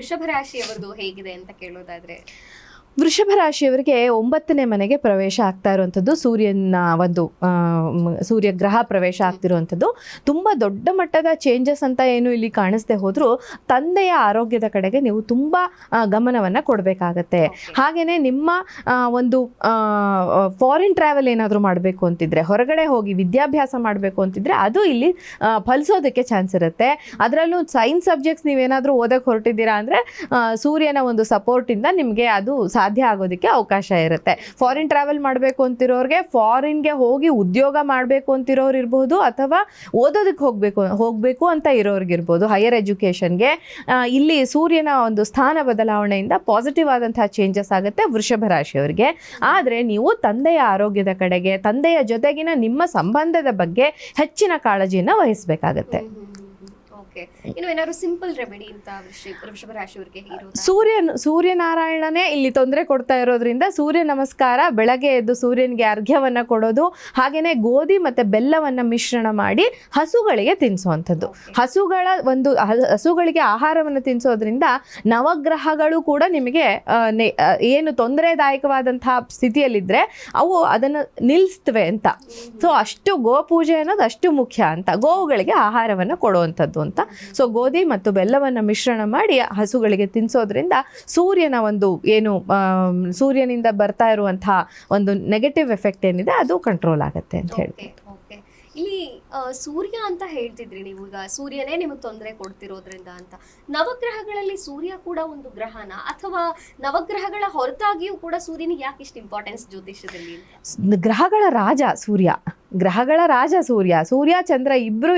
ವೃಷಭ ರಾಶಿಯವರದು ಹೇಗಿದೆ ಅಂತ ಕೇಳೋದಾದ್ರೆ? ವೃಷಭ ರಾಶಿಯವರಿಗೆ 9ನೇ ಮನೆಗೆ ಪ್ರವೇಶ ಆಗ್ತಾ ಇರುವಂಥದ್ದು, ಸೂರ್ಯನ ಒಂದು ಸೂರ್ಯಗ್ರಹ ಪ್ರವೇಶ ಆಗ್ತಿರುವಂಥದ್ದು. ತುಂಬ ದೊಡ್ಡ ಮಟ್ಟದ ಚೇಂಜಸ್ ಅಂತ ಏನು ಇಲ್ಲಿ ಕಾಣಿಸ್ದೆ ಹೋದರೂ ತಂದೆಯ ಆರೋಗ್ಯದ ಕಡೆಗೆ ನೀವು ತುಂಬ ಗಮನವನ್ನು ಕೊಡಬೇಕಾಗತ್ತೆ. ಹಾಗೆಯೇ ನಿಮ್ಮ ಒಂದು ಫಾರಿನ್ ಟ್ರಾವೆಲ್ ಏನಾದರೂ ಮಾಡಬೇಕು ಅಂತಿದ್ರೆ, ಹೊರಗಡೆ ಹೋಗಿ ವಿದ್ಯಾಭ್ಯಾಸ ಮಾಡಬೇಕು ಅಂತಿದ್ರೆ ಅದು ಇಲ್ಲಿ ಫಲಿಸೋದಕ್ಕೆ ಚಾನ್ಸ್ ಇರುತ್ತೆ. ಅದರಲ್ಲೂ ಸೈನ್ಸ್ ಸಬ್ಜೆಕ್ಟ್ಸ್ ನೀವೇನಾದರೂ ಓದಕ್ಕೆ ಹೊರಟಿದ್ದೀರಾ ಅಂದರೆ ಸೂರ್ಯನ ಒಂದು ಸಪೋರ್ಟಿಂದ ನಿಮಗೆ ಅದು ಸಾಧ್ಯ ಆಗೋದಕ್ಕೆ ಅವಕಾಶ ಇರುತ್ತೆ. ಫಾರಿನ್ ಟ್ರಾವೆಲ್ ಮಾಡಬೇಕು ಅಂತಿರೋರಿಗೆ ಫಾರಿನ್ಗೆ ಹೋಗಿ ಉದ್ಯೋಗ ಮಾಡಬೇಕು ಅಂತಿರೋರು ಇರ್ಬೋದು, ಅಥವಾ ಓದೋದಕ್ಕೆ ಹೋಗಬೇಕು ಅಂತ ಇರೋರಿಗಿರ್ಬೋದು, ಹೈಯರ್ ಎಜುಕೇಷನ್ಗೆ. ಇಲ್ಲಿ ಸೂರ್ಯನ ಒಂದು ಸ್ಥಾನ ಬದಲಾವಣೆಯಿಂದ ಪಾಸಿಟಿವ್ ಆದಂತಹ ಚೇಂಜಸ್ ಆಗುತ್ತೆ ವೃಷಭ ರಾಶಿಯವರಿಗೆ. ಆದರೆ ನೀವು ತಂದೆಯ ಆರೋಗ್ಯದ ಕಡೆಗೆ, ತಂದೆಯ ಜೊತೆಗಿನ ನಿಮ್ಮ ಸಂಬಂಧದ ಬಗ್ಗೆ ಹೆಚ್ಚಿನ ಕಾಳಜಿಯನ್ನು ವಹಿಸಬೇಕಾಗತ್ತೆ. ಇನ್ನು ಏನಾದ್ರು ಸಿಂಪಲ್ ರೆಮಿಡಿ ಅಂತ ವೃಷಭ ರಾಶಿಯವರಿಗೆ ಸೂರ್ಯನಾರಾಯಣನೇ ಇಲ್ಲಿ ತೊಂದರೆ ಕೊಡ್ತಾ ಇರೋದ್ರಿಂದ ಸೂರ್ಯ ನಮಸ್ಕಾರ, ಬೆಳಗ್ಗೆ ಎದ್ದು ಸೂರ್ಯನಿಗೆ ಅರ್ಘ್ಯವನ್ನ ಕೊಡೋದು, ಹಾಗೇನೆ ಗೋಧಿ ಮತ್ತೆ ಬೆಲ್ಲವನ್ನ ಮಿಶ್ರಣ ಮಾಡಿ ಹಸುಗಳಿಗೆ ತಿನ್ನಿಸುವಂಥದ್ದು. ಹಸುಗಳಿಗೆ ಆಹಾರವನ್ನು ತಿನ್ನಿಸೋದ್ರಿಂದ ನವಗ್ರಹಗಳು ಕೂಡ ನಿಮಗೆ ಏನು ತೊಂದರೆದಾಯಕವಾದಂತಹ ಸ್ಥಿತಿಯಲ್ಲಿದ್ದರೆ ಅವು ಅದನ್ನು ನಿಲ್ಲಿಸ್ತವೆ ಅಂತ. ಸೊ ಅಷ್ಟು ಗೋಪೂಜೆ ಅನ್ನೋದು ಅಷ್ಟು ಮುಖ್ಯ ಅಂತ, ಗೋವುಗಳಿಗೆ ಆಹಾರವನ್ನು ಕೊಡುವಂಥದ್ದು ಅಂತ. ಸೊ ಗೋಧಿ ಮತ್ತು ಬೆಲ್ಲವನ್ನು ಮಿಶ್ರಣ ಮಾಡಿ ಹಸುಗಳಿಗೆ ತಿನ್ನಿಸೋದ್ರಿಂದ ಸೂರ್ಯನ ಒಂದು ಏನು ಸೂರ್ಯನಿಂದ ಬರ್ತಾ ಇರುವಂತಹ ಒಂದು ನೆಗೆಟಿವ್ ಎಫೆಕ್ಟ್ ಏನಿದೆ ಅದು ಕಂಟ್ರೋಲ್ ಆಗುತ್ತೆ ಅಂತ ಹೇಳ್ತೀವಿ. ಇಲ್ಲಿ ಸೂರ್ಯ ಅಂತ ಹೇಳ್ತಿದ್ರಿ ನೀವು, ಈಗ ಸೂರ್ಯನೇ ನಿಮಗೆ ತೊಂದರೆ ಕೊಡ್ತಿರೋದ್ರಿಂದ ಅಂತ. ನವಗ್ರಹಗಳಲ್ಲಿ ಸೂರ್ಯ ಕೂಡ ಒಂದು ಗ್ರಹನ, ಅಥವಾ ನವಗ್ರಹಗಳ ಹೊರತಾಗಿಯೂ ಕೂಡ ಸೂರ್ಯನಿಗೆ ಯಾಕೆ ಇಷ್ಟು ಇಂಪಾರ್ಟೆನ್ಸ್ ಜ್ಯೋತಿಷ್ಯದಲ್ಲಿ? ಗ್ರಹಗಳ ರಾಜ ಸೂರ್ಯ ಚಂದ್ರ ಇಬ್ಬರು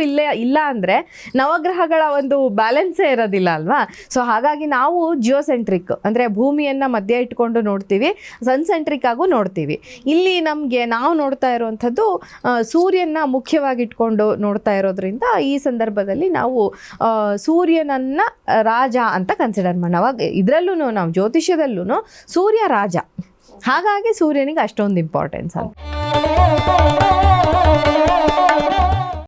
ಇಲ್ಲ ಅಂದರೆ ನವಗ್ರಹಗಳ ಒಂದು ಬ್ಯಾಲೆನ್ಸೇ ಇರೋದಿಲ್ಲ ಅಲ್ವಾ. ಸೊ ಹಾಗಾಗಿ ನಾವು ಜಿಯೋಸೆಂಟ್ರಿಕ್ ಅಂದರೆ ಭೂಮಿಯನ್ನು ಮಧ್ಯ ಇಟ್ಕೊಂಡು ನೋಡ್ತೀವಿ, ಸನ್ಸೆಂಟ್ರಿಕ್ ಆಗೂ ನೋಡ್ತೀವಿ. ಇಲ್ಲಿ ನಮಗೆ ನಾವು ನೋಡ್ತಾ ಇರುವಂಥದ್ದು ಸೂರ್ಯನ ಮುಖ್ಯವಾಗಿ ಇಟ್ಕೊಂಡು ನೋಡ್ತಾ ಇರೋದ್ರಿಂದ ಈ ಸಂದರ್ಭದಲ್ಲಿ ನಾವು ಸೂರ್ಯನನ್ನ ರಾಜ ಅಂತ ಕನ್ಸಿಡರ್ ಮಾಡೋವಾಗ, ಇದರಲ್ಲೂ ನಾವು ಜ್ಯೋತಿಷ್ಯದಲ್ಲೂ ಸೂರ್ಯ ರಾಜ, ಹಾಗಾಗಿ ಸೂರ್ಯನಿಗೆ ಅಷ್ಟೊಂದು ಇಂಪಾರ್ಟೆನ್ಸ್ ಅಂತ.